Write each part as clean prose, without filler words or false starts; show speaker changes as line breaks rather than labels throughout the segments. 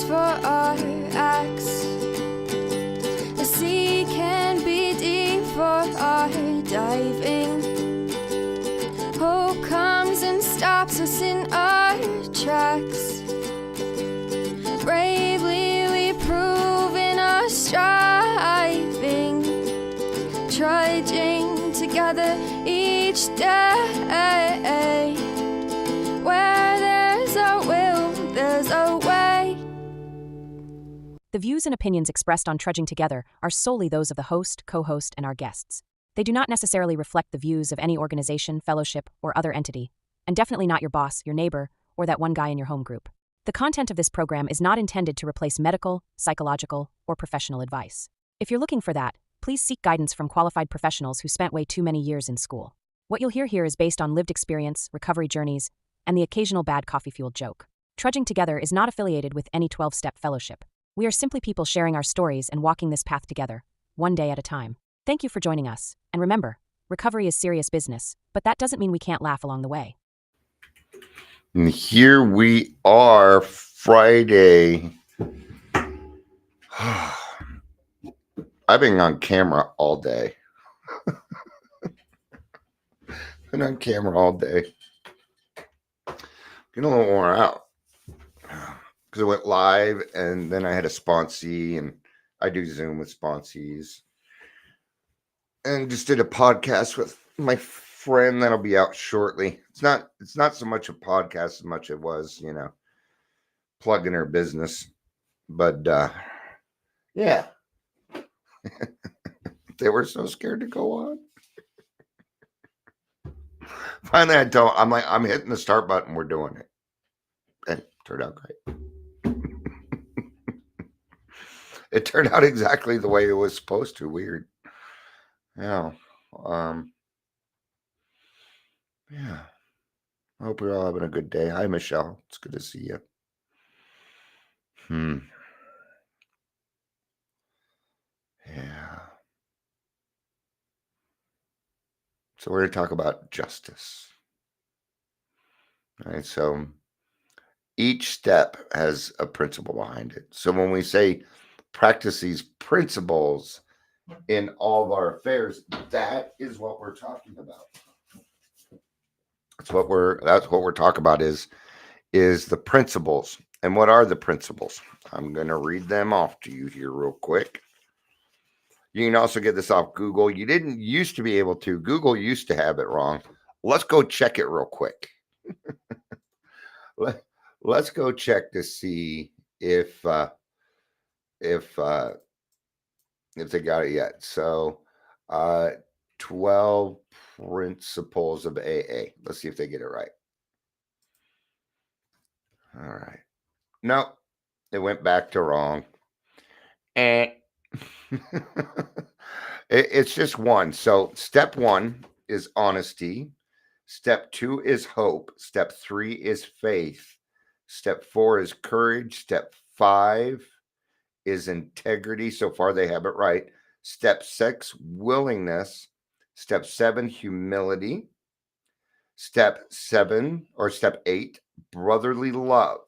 for our acts. The sea can be deep for our diving. Hope comes and stops us in our tracks. Bravely we prove in our striving, trudging together each day. Where there's a will, there's a way.
The views and opinions expressed on Trudging Together are solely those of the host, co-host, and our guests. They do not necessarily reflect the views of any organization, fellowship, or other entity, and definitely not your boss, your neighbor, or that one guy in your home group. The content of this program is not intended to replace medical, psychological, or professional advice. If you're looking for that, please seek guidance from qualified professionals who spent way too many years in school. What you'll hear here is based on lived experience, recovery journeys, and the occasional bad coffee-fueled joke. Trudging Together is not affiliated with any 12-step fellowship. We are simply people sharing our stories and walking this path together, one day at a time. Thank you for joining us, and remember, recovery is serious business, but that doesn't mean we can't laugh along the way.
And here we are, Friday. I've been on camera all day. Been on camera all day. Getting a little worn out. Because I went live and then I had a sponsee, and I do Zoom with sponsees. And just did a podcast with my friend that'll be out shortly. It's not so much a podcast as much as it was, plugging her business. But yeah. They were so scared to go on. Finally, I told I'm hitting the start button, we're doing it. And it turned out great. It turned out exactly the way it was supposed to. Weird. Yeah. Yeah. I hope you're all having a good day. Hi, Michelle. It's good to see you. Yeah. So we're going to talk about justice. All right. So each step has a principle behind it. So when we say practice these principles in all of our affairs, that is what we're talking about. That's what we're talking about is the principles. And what are the principles? I'm going to read them off to you here real quick. You can also get this off Google. You didn't used to be able to. Google used to have it wrong. Let's go check it real quick. Let's go check to see if they got it yet. So 12 principles of AA. Let's see if they get it right. All right. No, it went back to wrong. It's just one. So step 1 is honesty. Step 2 is hope. Step 3 is faith. Step 4 is courage. Step 5 is integrity. So far, they have it right. Step 6, willingness. Step 7, humility. Step 8, brotherly love.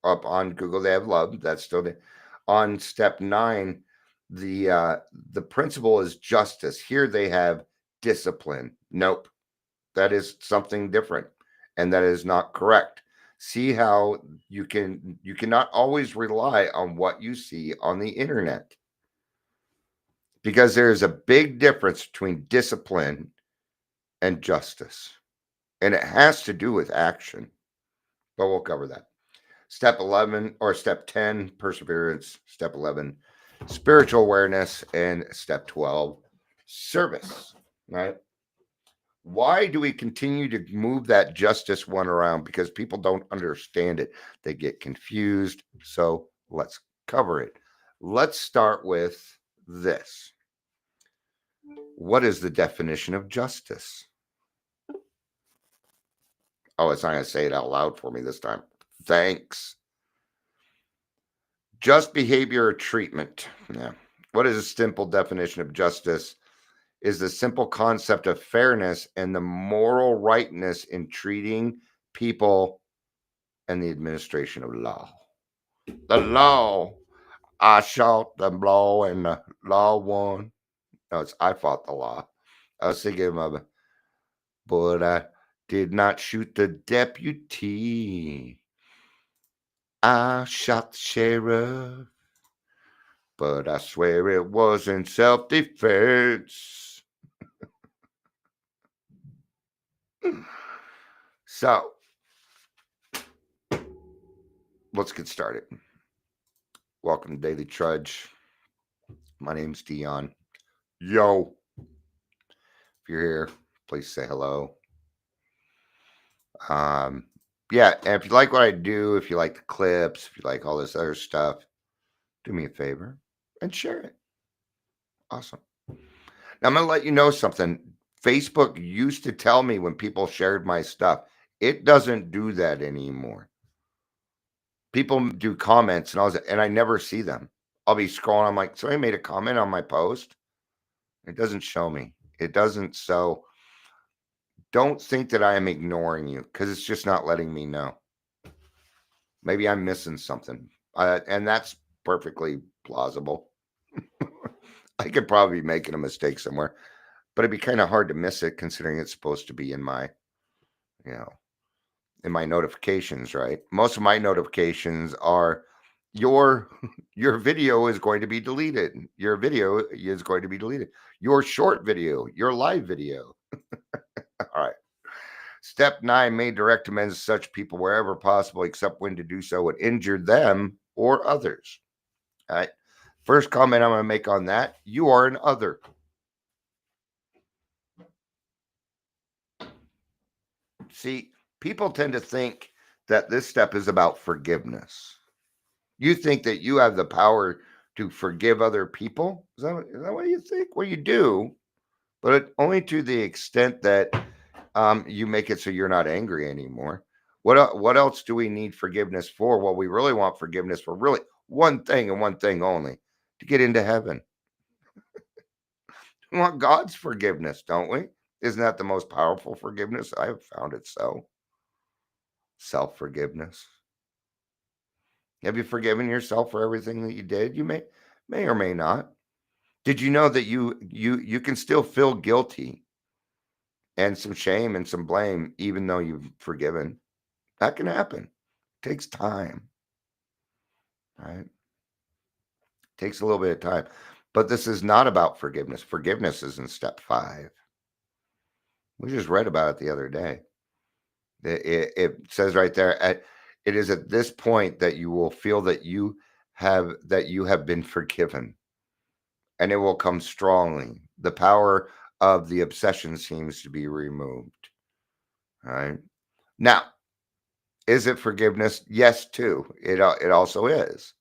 Up on Google, they have love. That's still there. On step 9, the principle is justice. Here they have discipline. Nope. That is something different, and that is not correct. See how you cannot always rely on what you see on the internet, because there is a big difference between discipline and justice, and it has to do with action, but we'll cover that. Step 11 or step 10, perseverance. Step 11, spiritual awareness. And step 12, service, right? Why do we continue to move that justice one around? Because people don't understand it. They get confused. So let's cover it. Let's start with this. What is the definition of justice? Oh, it's not going to say it out loud for me this time. Thanks. Just behavior or treatment. Yeah. What is a simple definition of justice? Is the simple concept of fairness and the moral rightness in treating people and the administration of law. The law. I shot the law and the law won. No, it's I fought the law. I was thinking of, but I did not shoot the deputy. I shot the sheriff, but I swear it was in self-defense. So, let's get started. Welcome to Daily Trudge. My name's Dion. Yo. If you're here, please say hello. Yeah, and if you like what I do, if you like the clips, if you like all this other stuff, do me a favor and share it. Awesome. Now I'm gonna let you know something. Facebook used to tell me when people shared my stuff. It doesn't do that anymore. People do comments and I never see them. I'll be scrolling. I'm like, somebody made a comment on my post. It doesn't show me. It doesn't. So don't think that I am ignoring you because it's just not letting me know. Maybe I'm missing something. And that's perfectly plausible. I could probably be making a mistake somewhere, but it'd be kind of hard to miss it considering it's supposed to be in my, in my notifications, right? Most of my notifications are your video is going to be deleted. Your video is going to be deleted. Your short video, your live video. All right. Step 9, may direct amends to such people wherever possible, except when to do so would injure them or others. All right. First comment I'm going to make on that, you are an other. See, people tend to think that this step is about forgiveness. You think that you have the power to forgive other people? Is that what you think? Well, you do, but only to the extent that you make it so you're not angry anymore. What else do we need forgiveness for? Well, we really want forgiveness for really one thing and one thing only, to get into heaven. We want God's forgiveness, don't we? Isn't that the most powerful forgiveness? I have found it so. Self-forgiveness. Have you forgiven yourself for everything that you did? You may or may not. Did you know that you can still feel guilty and some shame and some blame even though you've forgiven? That can happen. It takes time. Right? It takes a little bit of time. But this is not about forgiveness. Forgiveness is in step 5. We just read about it the other day. It says right there, it is at this point that you will feel that you have been forgiven, and it will come strongly. The power of the obsession seems to be removed. All right. Now, is it forgiveness? Yes, too. It also is.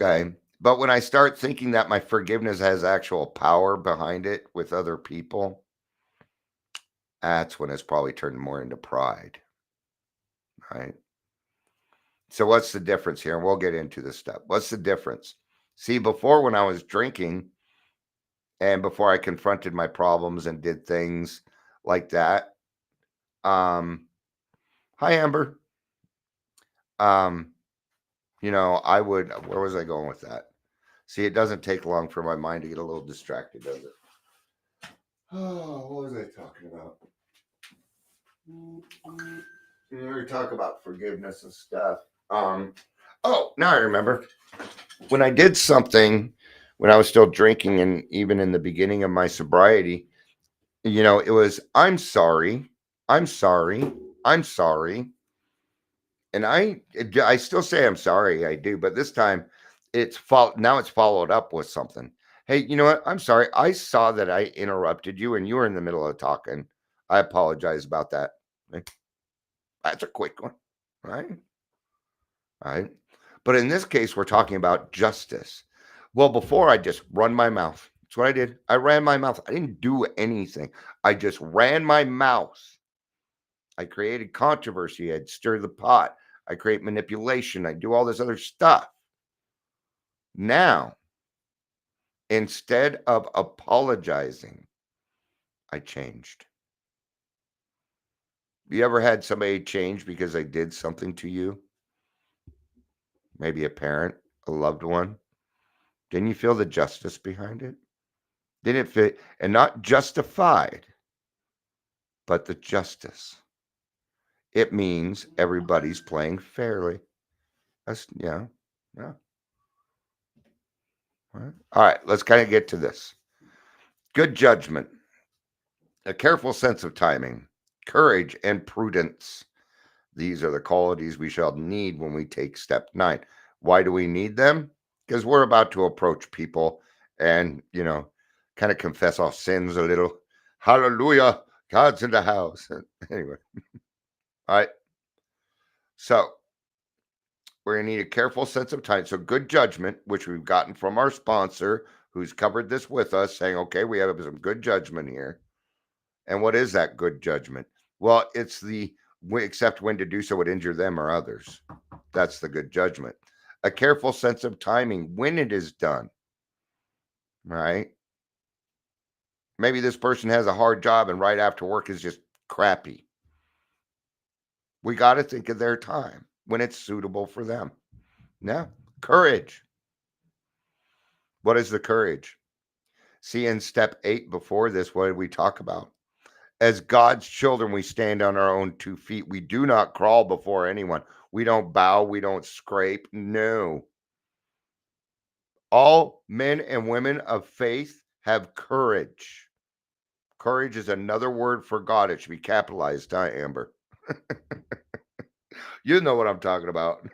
Okay. But when I start thinking that my forgiveness has actual power behind it with other people, that's when it's probably turned more into pride. Right. So what's the difference here? And we'll get into this stuff. What's the difference? See, before when I was drinking and before I confronted my problems and did things like that, hi Amber. I would, where was I going with that? See, it doesn't take long for my mind to get a little distracted, does it? Oh, what was I talking about? We were talking about forgiveness and stuff. Oh, now I remember. When I did something when I was still drinking and even in the beginning of my sobriety, it was, I'm sorry. I'm sorry. I'm sorry. And I still say I'm sorry. I do. But this time now it's followed up with something. Hey, you know what? I'm sorry. I saw that I interrupted you and you were in the middle of talking. I apologize about that. That's a quick one, right? All right. But in this case, we're talking about justice. Well, before I just run my mouth. That's what I did. I ran my mouth. I didn't do anything. I just ran my mouth. I created controversy. I'd stir the pot. I create manipulation. I do all this other stuff. Now, instead of apologizing, I changed. You ever had somebody change because they did something to you? Maybe a parent, a loved one. Didn't you feel the justice behind it? Didn't it fit? And not justified, but the justice. It means everybody's playing fairly. That's, yeah. Yeah. All right, let's kind of get to this. Good judgment, a careful sense of timing, courage, and prudence. These are the qualities we shall need when we take step 9. Why do we need them? Because we're about to approach people and, kind of confess our sins a little. Hallelujah. God's in the house. Anyway. All right. So we're going to need a careful sense of time. So good judgment, which we've gotten from our sponsor who's covered this with us, saying, okay, we have some good judgment here. And what is that good judgment? Well, it's we accept when to do so would injure them or others. That's the good judgment. A careful sense of timing when it is done. Right? Maybe this person has a hard job and right after work is just crappy. We got to think of their time when it's suitable for them. Now, courage. What is the courage? See, in step 8 before this, what did we talk about? As God's children, we stand on our own 2 feet. We do not crawl before anyone. We don't bow. We don't scrape. No. All men and women of faith have courage. Courage is another word for God. It should be capitalized, huh, Amber? You know what I'm talking about.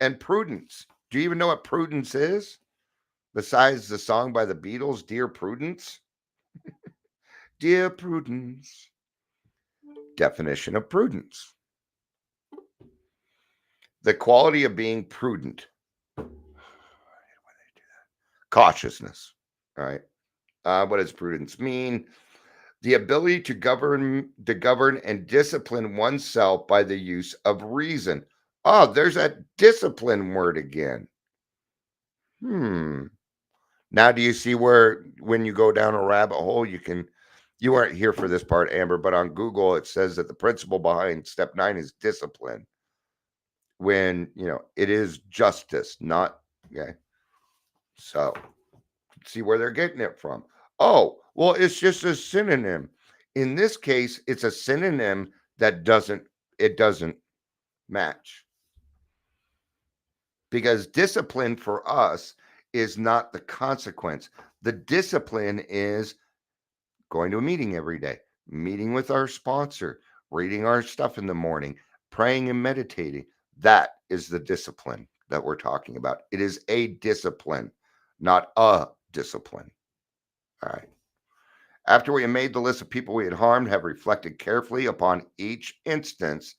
And prudence. Do you even know what prudence is? Besides the song by the Beatles, Dear Prudence? Dear Prudence. Definition of prudence. The quality of being prudent. Cautiousness. All right. What does prudence mean? The ability to govern and discipline oneself by the use of reason. Oh, there's that discipline word again. Now, do you see where when you go down a rabbit hole, you weren't here for this part, Amber, but on Google, it says that the principle behind step 9 is discipline. When, it is justice, not, okay. So, see where they're getting it from. Oh, well, it's just a synonym. In this case, it's a synonym that doesn't match. Because discipline for us is not the consequence. The discipline is going to a meeting every day, meeting with our sponsor, reading our stuff in the morning, praying and meditating. That is the discipline that we're talking about. It is a discipline, not a discipline. All right. After we have made the list of people we had harmed, have reflected carefully upon each instance,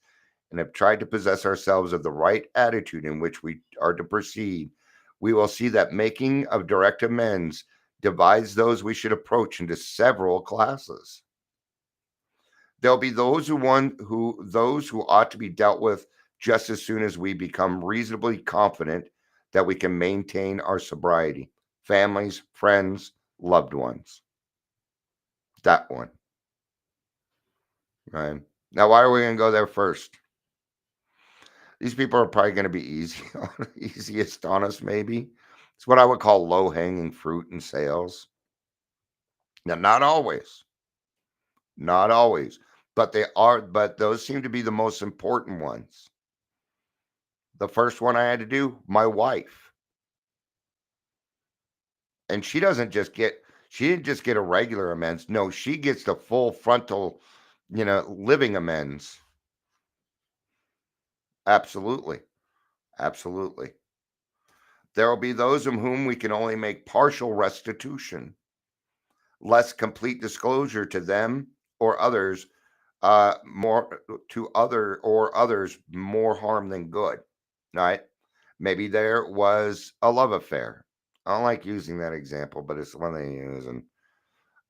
and have tried to possess ourselves of the right attitude in which we are to proceed, we will see that making of direct amends divides those we should approach into several classes. There'll be those who ought to be dealt with just as soon as we become reasonably confident that we can maintain our sobriety. Families, friends, loved ones. That one. Right. Now, why are we going to go there first? These people are probably going to be easiest on us, maybe. It's what I would call low-hanging fruit in sales. Now, not always, but those seem to be the most important ones. The first one I had to do, my wife. And she didn't just get a regular amends. No, she gets the full frontal, living amends. Absolutely. There will be those of whom we can only make partial restitution, less complete disclosure to them or others, more harm than good. Right? Maybe there was a love affair. I don't like using that example, but it's one they use, and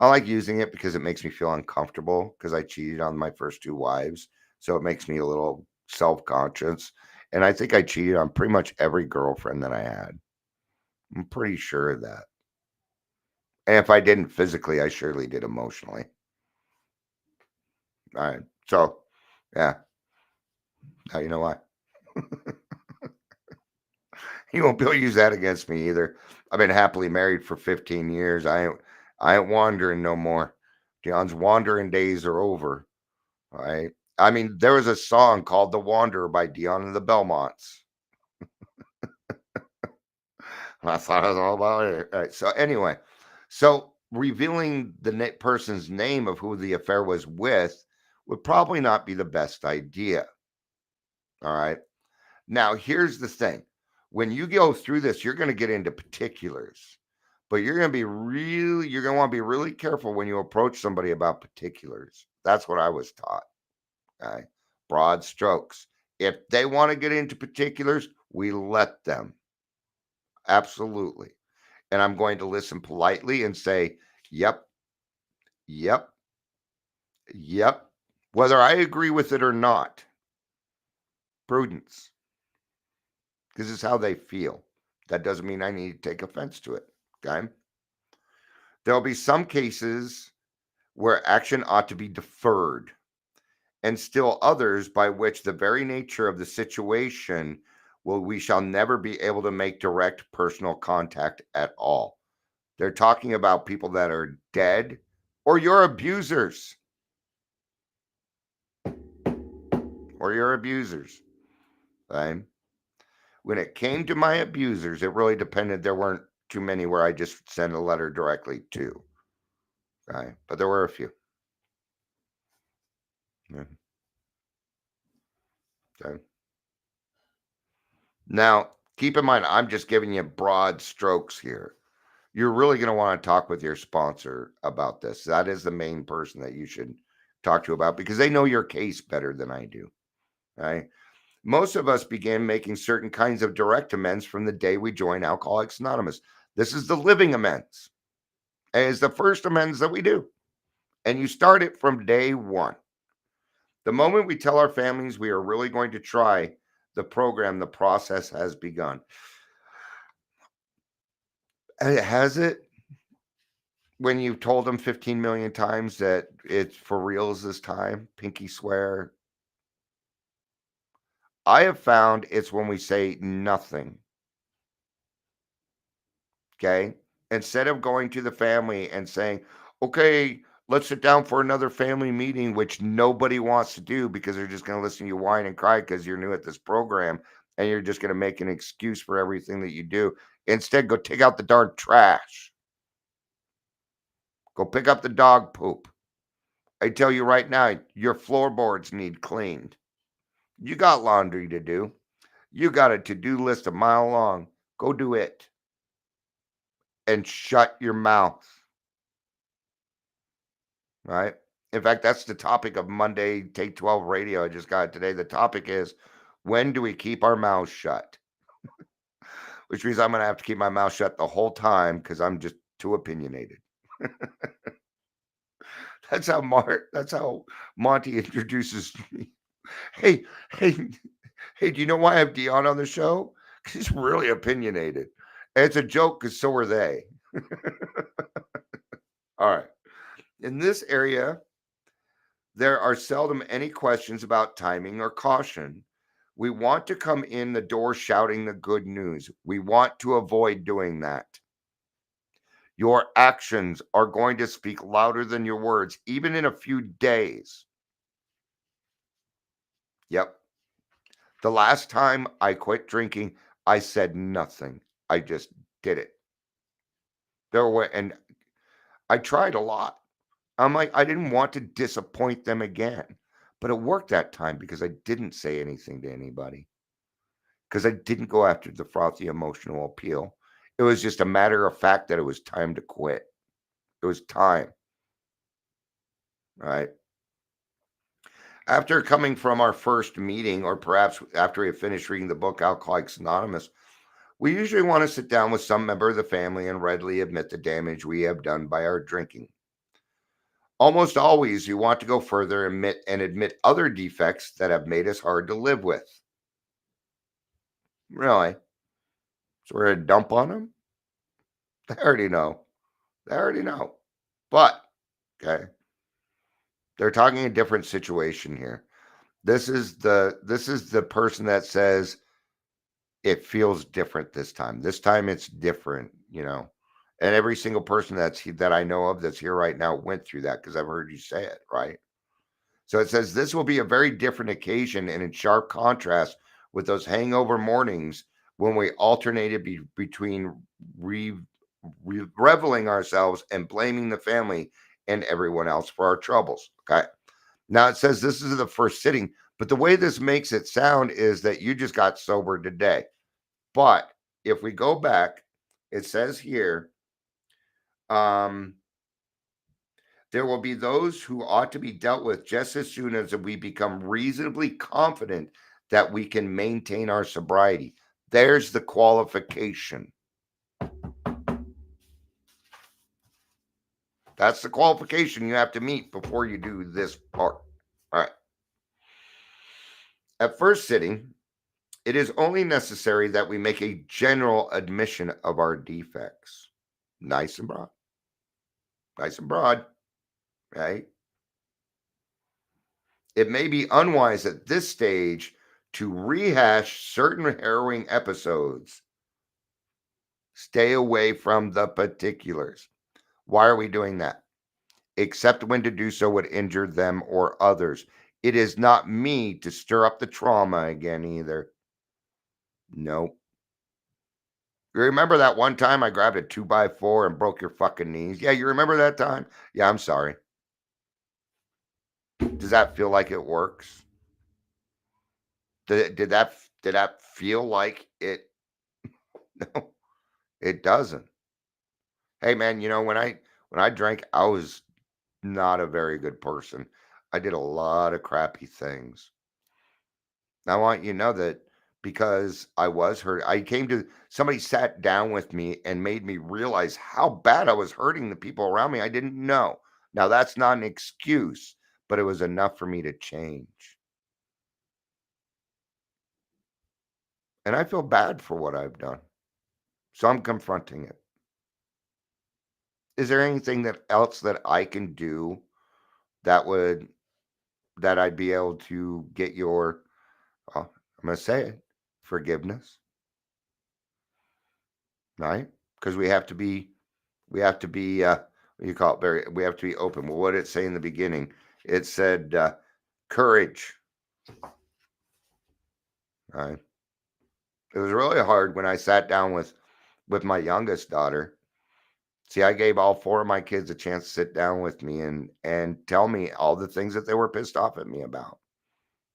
I like using it because it makes me feel uncomfortable because I cheated on my first 2 wives, so it makes me a little self-conscious. And I think I cheated on pretty much every girlfriend that I had. I'm pretty sure of that. And if I didn't physically, I surely did emotionally. All right. So Yeah. Now you know why. You won't be able to use that against me either. I've been happily married for 15 years. I ain't wandering no more. Dion's wandering days are over. All right. I mean, there was a song called The Wanderer by Dion and the Belmonts. I thought it was all about it. All right. So anyway, so revealing the person's name of who the affair was with would probably not be the best idea. All right. Now, here's the thing. When you go through this, you're going to get into particulars, but you're going to want to be really careful when you approach somebody about particulars. That's what I was taught. Okay. Broad strokes. If they want to get into particulars, we let them. Absolutely. And I'm going to listen politely and say, yep, yep, yep. Whether I agree with it or not. Prudence. This is how they feel. That doesn't mean I need to take offense to it. Okay. There'll be some cases where action ought to be deferred, and still others by which the very nature of the situation we shall never be able to make direct personal contact at all. They're talking about people that are dead or your abusers. Or your abusers. Okay? When it came to my abusers, it really depended. There weren't too many where I just sent a letter directly to. Okay? But there were a few. Yeah. Okay. Now, keep in mind, I'm just giving you broad strokes here. You're really going to want to talk with your sponsor about this. That is the main person that you should talk to about because they know your case better than I do. Right? Most of us begin making certain kinds of direct amends from the day we join Alcoholics Anonymous. This is the living amends. And it's the first amends that we do. And you start it from day one. The moment we tell our families we are really going to try the program, the process has begun. Has it? When you've told them 15 million times that it's for reals this time, pinky swear. I have found it's when we say nothing. Okay. Instead of going to the family and saying, okay, let's sit down for another family meeting, which nobody wants to do because they're just going to listen to you whine and cry because you're new at this program and you're just going to make an excuse for everything that you do. Instead, go take out the darn trash. Go pick up the dog poop. I tell you right now, your floorboards need cleaned. You got laundry to do. You got a to-do list a mile long. Go do it. And shut your mouth. Right? In fact, that's the topic of Monday Take 12 Radio. I just got it today. The topic is, when do we keep our mouths shut? Which means I'm going to have to keep my mouth shut the whole time because I'm just too opinionated. That's how Monty introduces me. Hey, do you know why I have Dion on the show? Because he's really opinionated. And it's a joke because so are they. All right. In this area, there are seldom any questions about timing or caution. We want to come in the door shouting the good news. We want to avoid doing that. Your actions are going to speak louder than your words, even in a few days. Yep. The last time I quit drinking, I said nothing. I just did it. And I tried a lot. I'm like, I didn't want to disappoint them again. But it worked that time because I didn't say anything to anybody. Because I didn't go after the frothy emotional appeal. It was just a matter of fact that it was time to quit. It was time. All right. After coming from our first meeting, or perhaps after we have finished reading the book Alcoholics Anonymous, we usually want to sit down with some member of the family and readily admit the damage we have done by our drinking. Almost always, you want to go further and admit other defects that have made us hard to live with. Really? So we're going to dump on them? They already know. But, okay, they're talking a different situation here. This is the person that says it feels different this time. This time it's different, And every single person that I know of that's here right now went through that because I've heard you say it, right? So it says this will be a very different occasion and in sharp contrast with those hangover mornings when we alternated between reveling ourselves and blaming the family and everyone else for our troubles. Okay. Now it says this is the first sitting, but the way this makes it sound is that you just got sober today. But if we go back, it says here, there will be those who ought to be dealt with just as soon as we become reasonably confident that we can maintain our sobriety. There's the qualification. That's the qualification you have to meet before you do this part. All right. At first sitting, it is only necessary that we make a general admission of our defects. Nice and broad. Nice and broad. Right? It may be unwise at this stage to rehash certain harrowing episodes. Stay away from the particulars. Why are we doing that? Except when to do so would injure them or others. It is not me to stir up the trauma again either. Nope. You remember that one time I grabbed a 2x4 and broke your fucking knees? Yeah, you remember that time? Yeah, I'm sorry. Does that feel like it works? Did that feel like it? No, it doesn't. Hey man, when I drank, I was not a very good person. I did a lot of crappy things. I want you to know that because I was hurt. Somebody sat down with me and made me realize how bad I was hurting the people around me. I didn't know. Now that's not an excuse, but it was enough for me to change. And I feel bad for what I've done. So I'm confronting it. Is there anything else that I can do that I'd be able to get your, I'm going to say it, forgiveness? Right? Because we have to be, what do you call it? We have to be open. Well, what did it say in the beginning? It said courage. Right? It was really hard when I sat down with my youngest daughter. See, I gave all 4 of my kids a chance to sit down with me and tell me all the things that they were pissed off at me about.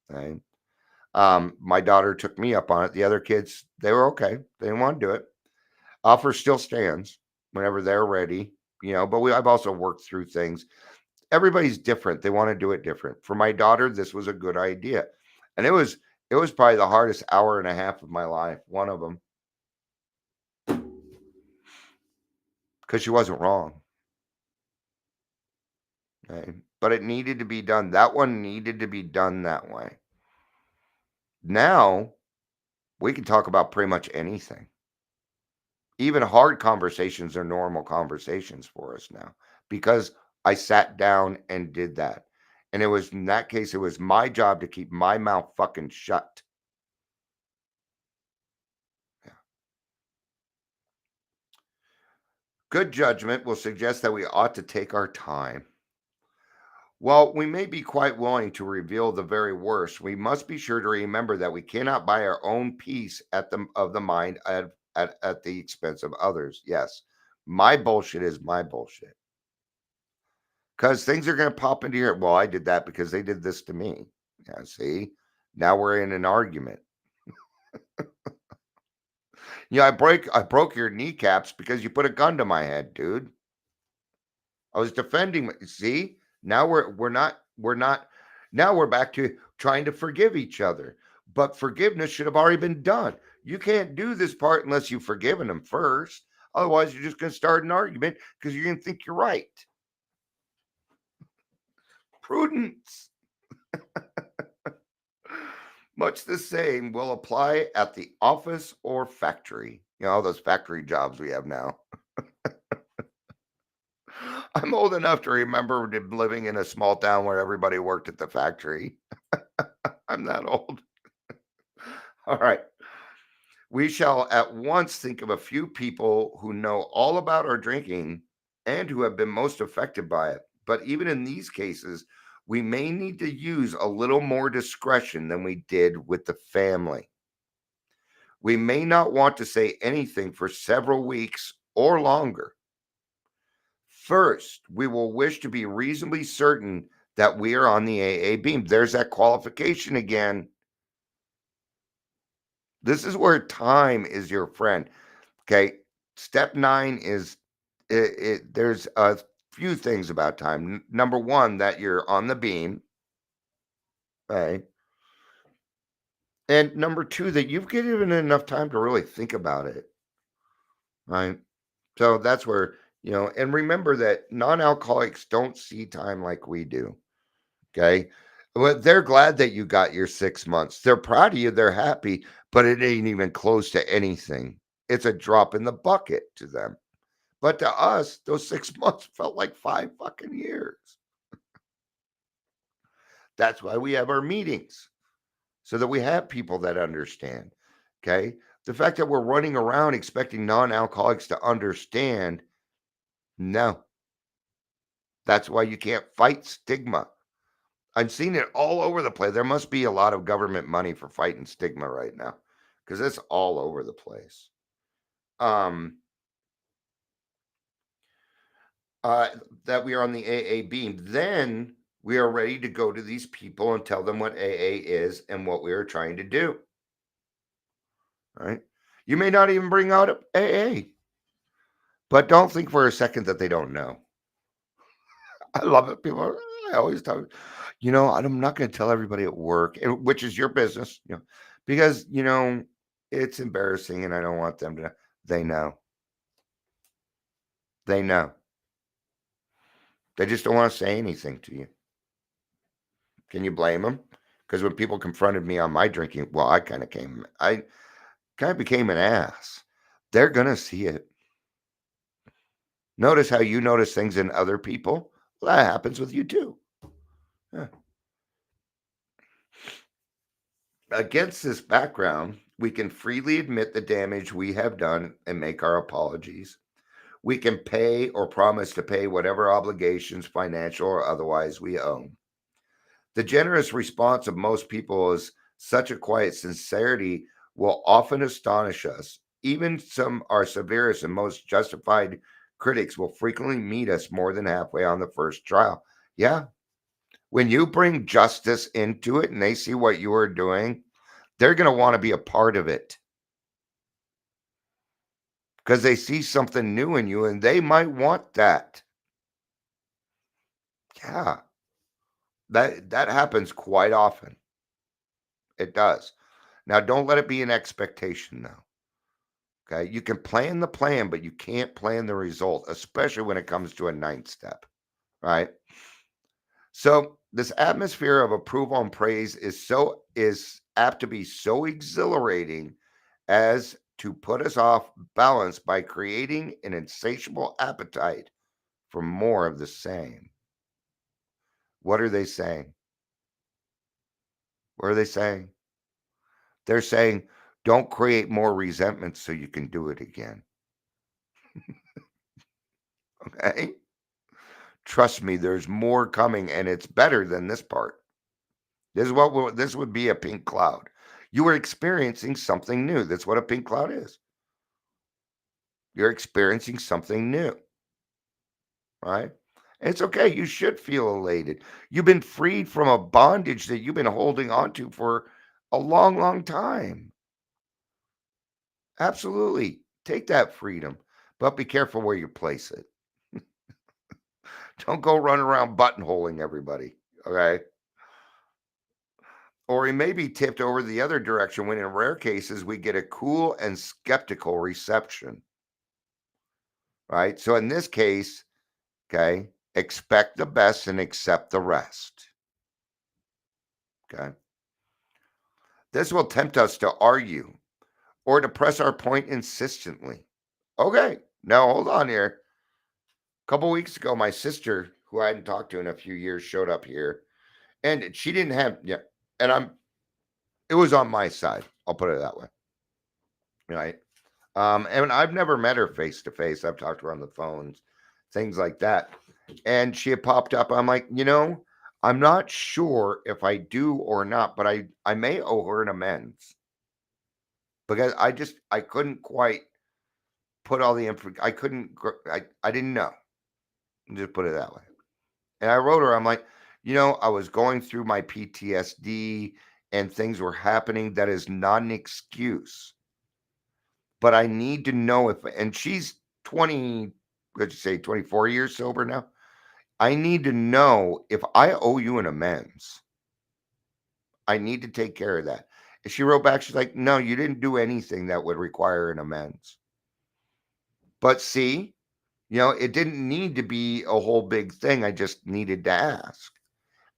Right? My daughter took me up on it. The other kids, they were okay. They didn't want to do it. Offer still stands whenever they're ready, but I've also worked through things. Everybody's different. They want to do it different. For my daughter, this was a good idea. And it was probably the hardest hour and a half of my life, one of them. Because she wasn't wrong. Okay? But it needed to be done. That one needed to be done that way. Now, we can talk about pretty much anything. Even hard conversations are normal conversations for us now because I sat down and did that. And in that case, it was my job to keep my mouth fucking shut. Yeah. Good judgment will suggest that we ought to take our time. While we may be quite willing to reveal the very worst, we must be sure to remember that we cannot buy our own peace of the mind at the expense of others. Yes, my bullshit is my bullshit. Because things are going to pop into your, well, I did that because they did this to me. Yeah, see? Now we're in an argument. I broke your kneecaps because you put a gun to my head, dude. I was defending. See? Now we're not. Now we're back to trying to forgive each other. But forgiveness should have already been done. You can't do this part unless you've forgiven them first. Otherwise, you're just going to start an argument because you're going to think you're right. Prudence. Much the same will apply at the office or factory. All those factory jobs we have now. I'm old enough to remember living in a small town where everybody worked at the factory. I'm that old. All right. We shall at once think of a few people who know all about our drinking and who have been most affected by it. But even in these cases, we may need to use a little more discretion than we did with the family. We may not want to say anything for several weeks or longer. First, we will wish to be reasonably certain that we are on the AA beam. There's that qualification again. This is where time is your friend. Okay. Step 9 is there's a few things about time. Number one, that you're on the beam. Okay. And number two, that you've given enough time to really think about it. Right. So that's where, and remember that non-alcoholics don't see time like we do. Okay. Well, they're glad that you got your 6 months. They're proud of you. They're happy, but it ain't even close to anything. It's a drop in the bucket to them. But to us, those 6 months felt like 5 fucking years. That's why we have our meetings, so that we have people that understand. Okay. The fact that we're running around expecting non-alcoholics to understand, no. That's why you can't fight stigma. I'm seeing it all over the place. There must be a lot of government money for fighting stigma right now, because it's all over the place. That we are on the AA beam. Then we are ready to go to these people and tell them what AA is and what we are trying to do. Right? You may not even bring out AA, but don't think for a second that they don't know. I love it. I always tell I'm not going to tell everybody at work, which is your business, because it's embarrassing, and I don't want them to know. They know. They know. They just don't want to say anything to you. Can you blame them? Because when people confronted me on my drinking, well, I kind of became an ass. They're going to see it. Notice how you notice things in other people. Well, that happens with you too. Yeah. Against this background, we can freely admit the damage we have done and make our apologies. We can pay or promise to pay whatever obligations, financial or otherwise, we owe. The generous response of most people is such a quiet sincerity will often astonish us. Even some our severest and most justified critics will frequently meet us more than halfway on the first trial. Yeah. When you bring justice into it and they see what you are doing, they're going to want to be a part of it, because they see something new in you and they might want that. Yeah. That happens quite often. It does. Now, don't let it be an expectation, though. Okay. You can plan the plan, but you can't plan the result, especially when it comes to a 9th step. Right. So this atmosphere of approval and praise is apt to be so exhilarating as to put us off balance by creating an insatiable appetite for more of the same. What are they saying? What are they saying? They're saying, don't create more resentment so you can do it again. Okay? Trust me, there's more coming, and it's better than this part. This would be a pink cloud. You are experiencing something new. That's what a pink cloud is. You're experiencing something new. Right? And it's okay. You should feel elated. You've been freed from a bondage that you've been holding on to for a long, long time. Absolutely. Take that freedom, but be careful where you place it. Don't go run around buttonholing everybody. Okay. Or he may be tipped over the other direction when, in rare cases, we get a cool and skeptical reception. Right. So in this case, okay, expect the best and accept the rest. Okay. This will tempt us to argue or to press our point insistently. Okay. Now hold on here. A couple weeks ago, my sister, who I hadn't talked to in a few years, showed up here, and she didn't have, yeah, and It was on my side. I'll put it that way. Right. And I've never met her face to face. I've talked to her on the phones, things like that. And she had popped up. I'm like, I'm not sure if I do or not, but I may owe her an amends because I couldn't quite put all the info. I didn't know. Just put it that way. And I wrote her, I'm like, I was going through my PTSD and things were happening. That is not an excuse. But I need to know and she's 20, what'd you say, 24 years sober now? I need to know if I owe you an amends. I need to take care of that. And she wrote back, she's like, no, you didn't do anything that would require an amends. But see, it didn't need to be a whole big thing. I just needed to ask.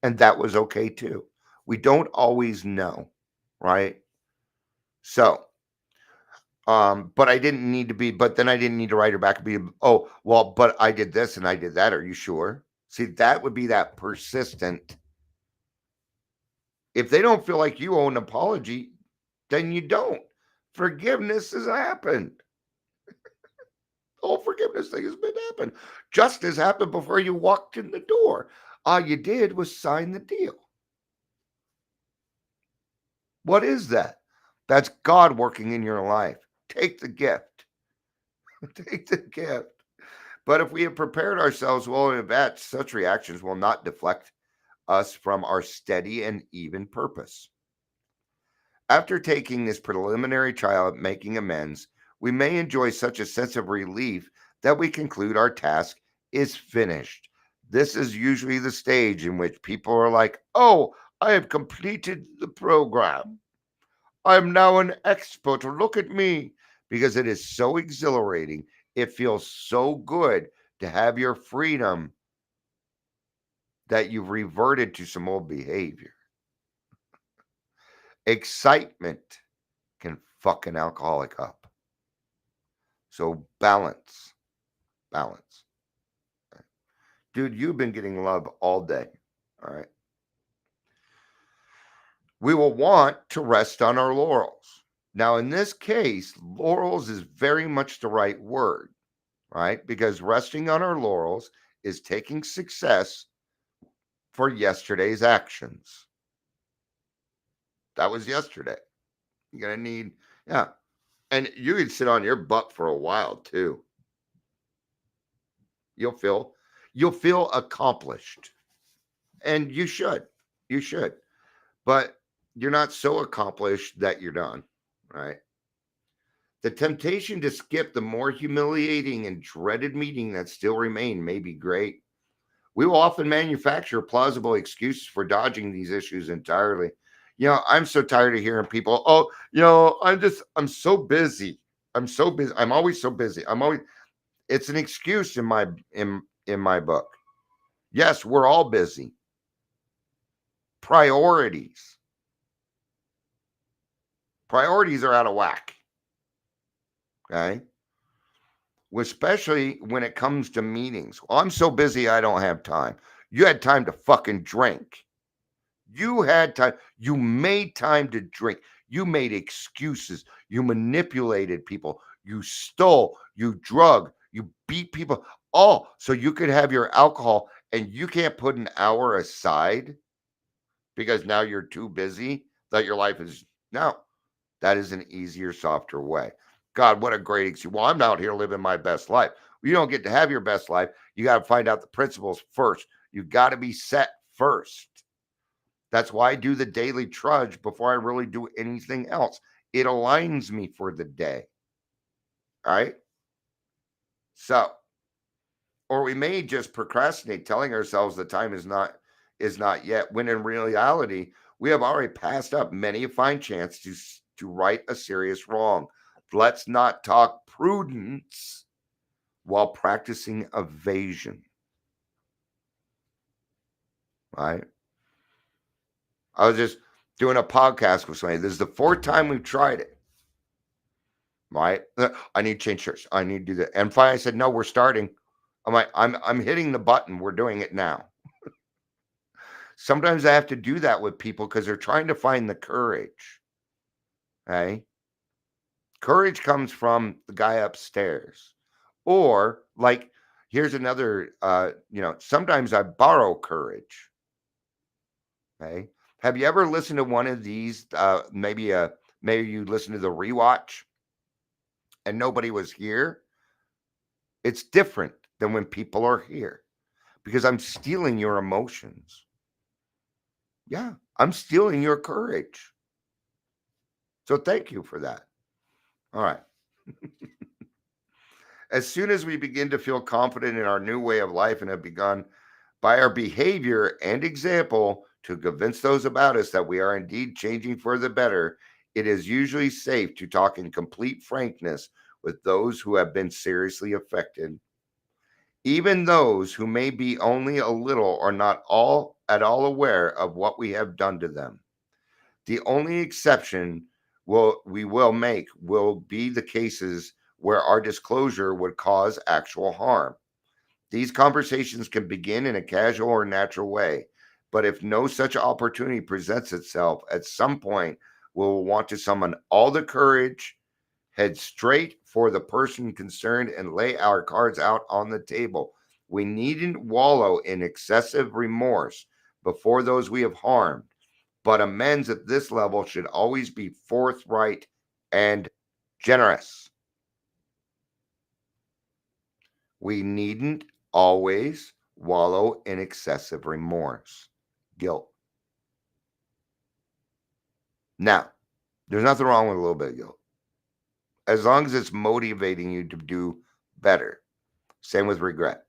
And that was okay too. We don't always know, right? So, but I didn't need to be, but then I didn't need to write her back and be, oh, well, but I did this and I did that. Are you sure? See, that would be that persistent. If they don't feel like you owe an apology, then you don't. Forgiveness has happened. The whole forgiveness thing has been happened. Justice happened before you walked in the door. All you did was sign the deal. What is that? That's God working in your life. Take the gift. Take the gift. But if we have prepared ourselves well in advance, such reactions will not deflect us from our steady and even purpose. After taking this preliminary trial at making amends, we may enjoy such a sense of relief that we conclude our task is finished. This is usually the stage in which people are like, oh, I have completed the program. I'm now an expert. Look at me. Because it is so exhilarating. It feels so good to have your freedom that you've reverted to some old behavior. Excitement can fuck an alcoholic up. So balance. Balance. Dude, you've been getting love all day. All right. We will want to rest on our laurels. Now, in this case, laurels is very much the right word, right? Because resting on our laurels is taking success for yesterday's actions. That was yesterday. You're going to need, yeah. And you can sit on your butt for a while too. You'll feel accomplished. And you should. But you're not so accomplished that you're done. Right. The temptation to skip the more humiliating and dreaded meeting that still remain may be great. We will often manufacture plausible excuses for dodging these issues entirely. I'm so tired of hearing people, I'm so busy. I'm always so busy. It's an excuse in my book. Yes, we're all busy. Priorities are out of whack. Okay. Especially when it comes to meetings. Well, I'm so busy, I don't have time. You had time to fucking drink. You had time. You made time to drink. You made excuses. You manipulated people. You stole. You drug. You beat people. All so you could have your alcohol, and you can't put an hour aside because now you're too busy that your life is now. That is an easier, softer way. God, what a great excuse. Well, I'm out here living my best life. You don't get to have your best life. You got to find out the principles first. You got to be set first. That's why I do the daily trudge before I really do anything else. It aligns me for the day. All right? So, or we may just procrastinate, telling ourselves the time is not yet, when in reality, we have already passed up many a fine chance to right a serious wrong. Let's not talk prudence while practicing evasion. Right? I was just doing a podcast with somebody. This is the 4th time we've tried it. Right? I need to change shirts. I need to do that. And finally I said, no, we're starting. I'm like, I'm hitting the button. We're doing it now. Sometimes I have to do that with people because they're trying to find the courage. Okay. Courage comes from the guy upstairs. Or like, here's another, sometimes I borrow courage. Okay. Have you ever listened to one of these? Maybe you listen to the rewatch and nobody was here. It's different than when people are here because I'm stealing your emotions. Yeah, I'm stealing your courage. So thank you for that. All right. As soon as we begin to feel confident in our new way of life and have begun by our behavior and example to convince those about us that we are indeed changing for the better, it is usually safe to talk in complete frankness with those who have been seriously affected. Even those who may be only a little or not all at all aware of what we have done to them. The only exception we will make will be the cases where our disclosure would cause actual harm. These conversations can begin in a casual or natural way, but if no such opportunity presents itself, at some point we'll want to summon all the courage, head straight for the person concerned, and lay our cards out on the table. We needn't wallow in excessive remorse before those we have harmed, but amends at this level should always be forthright and generous. We needn't always wallow in excessive remorse, guilt. Now, there's nothing wrong with a little bit of guilt, as long as it's motivating you to do better. Same with regret.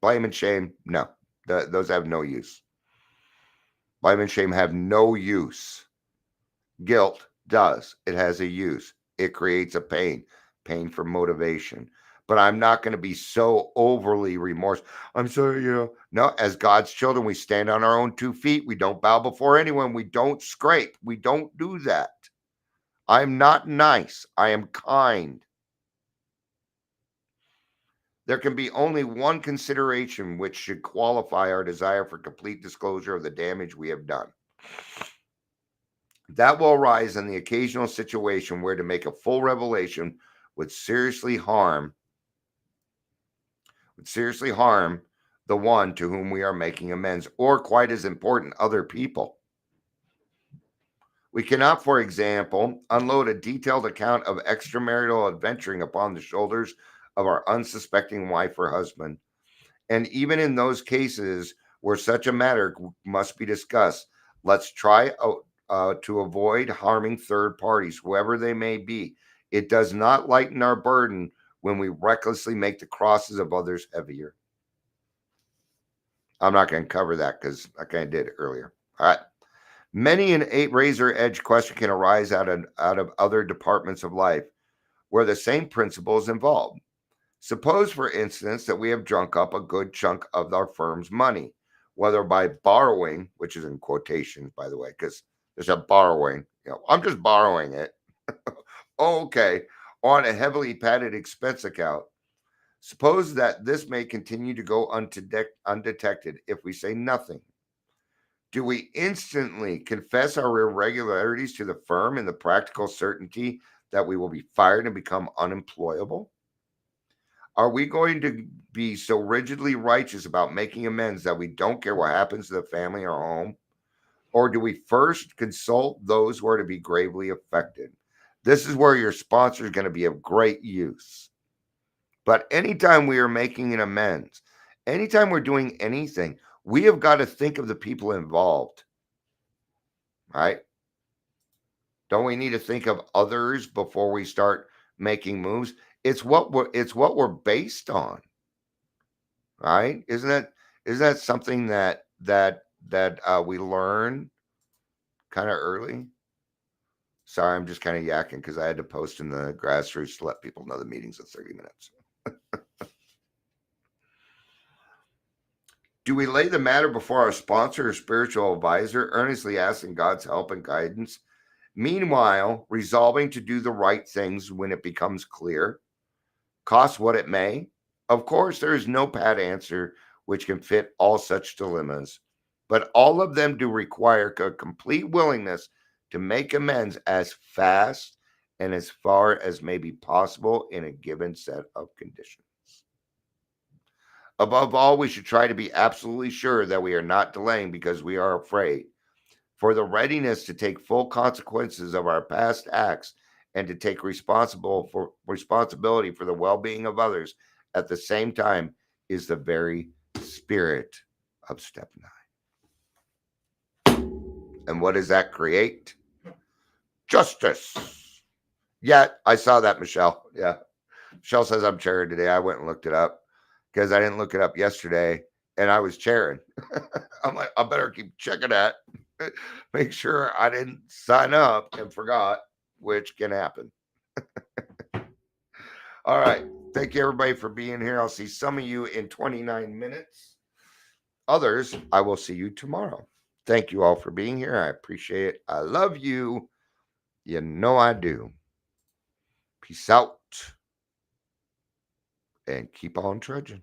Blame and shame, no, those have no use. Blame and shame have no use. Guilt does. It has a use. It creates a pain for motivation. But I'm not going to be so overly remorseful. I'm sorry, No, as God's children, we stand on our own 2 feet. We don't bow before anyone. We don't scrape. We don't do that. I'm not nice. I am kind. There can be only one consideration which should qualify our desire for complete disclosure of the damage we have done. That will arise in the occasional situation where to make a full revelation would seriously harm the one to whom we are making amends, or quite as important, other people. We cannot, for example, unload a detailed account of extramarital adventuring upon the shoulders of our unsuspecting wife or husband. And even in those cases where such a matter must be discussed, let's try to avoid harming third parties, whoever they may be. It does not lighten our burden when we recklessly make the crosses of others heavier. I'm not going to cover that because I kind of did it earlier. All right. Many an razor edge question can arise out of other departments of life where the same principle is involved. Suppose, for instance, that we have drunk up a good chunk of our firm's money, whether by borrowing, which is in quotations, by the way, because there's a borrowing. I'm just borrowing it. Okay. On a heavily padded expense account. Suppose that this may continue to go undetected if we say nothing. Do we instantly confess our irregularities to the firm in the practical certainty that we will be fired and become unemployable? Are we going to be so rigidly righteous about making amends that we don't care what happens to the family or home? Or do we first consult those who are to be gravely affected? This is where your sponsor is going to be of great use. But anytime we are making an amends, anytime we're doing anything, we have got to think of the people involved, right? Don't we need to think of others before we start making moves? It's what we're based on, right? Isn't that something that we learn kind of early? Sorry, I'm just kind of yakking because I had to post in the grassroots to let people know the meeting's at 30 minutes. Do we lay the matter before our sponsor or spiritual advisor, earnestly asking God's help and guidance? Meanwhile, resolving to do the right things when it becomes clear, cost what it may? Of course, there is no pat answer which can fit all such dilemmas, but all of them do require a complete willingness to make amends as fast and as far as may be possible in a given set of conditions. Above all, we should try to be absolutely sure that we are not delaying because we are afraid. For the readiness to take full consequences of our past acts and to take responsibility for the well-being of others at the same time is the very spirit of step 9. And what does that create? Justice. Yeah, I saw that, Michelle. Yeah. Michelle says I'm chairing today. I went and looked it up because I didn't look it up yesterday and I was chairing. I'm like, I better keep checking that. Make sure I didn't sign up and forgot, which can happen. All right. Thank you, everybody, for being here. I'll see some of you in 29 minutes. Others, I will see you tomorrow. Thank you all for being here. I appreciate it. I love you. You know I do. Peace out. And keep on trudging.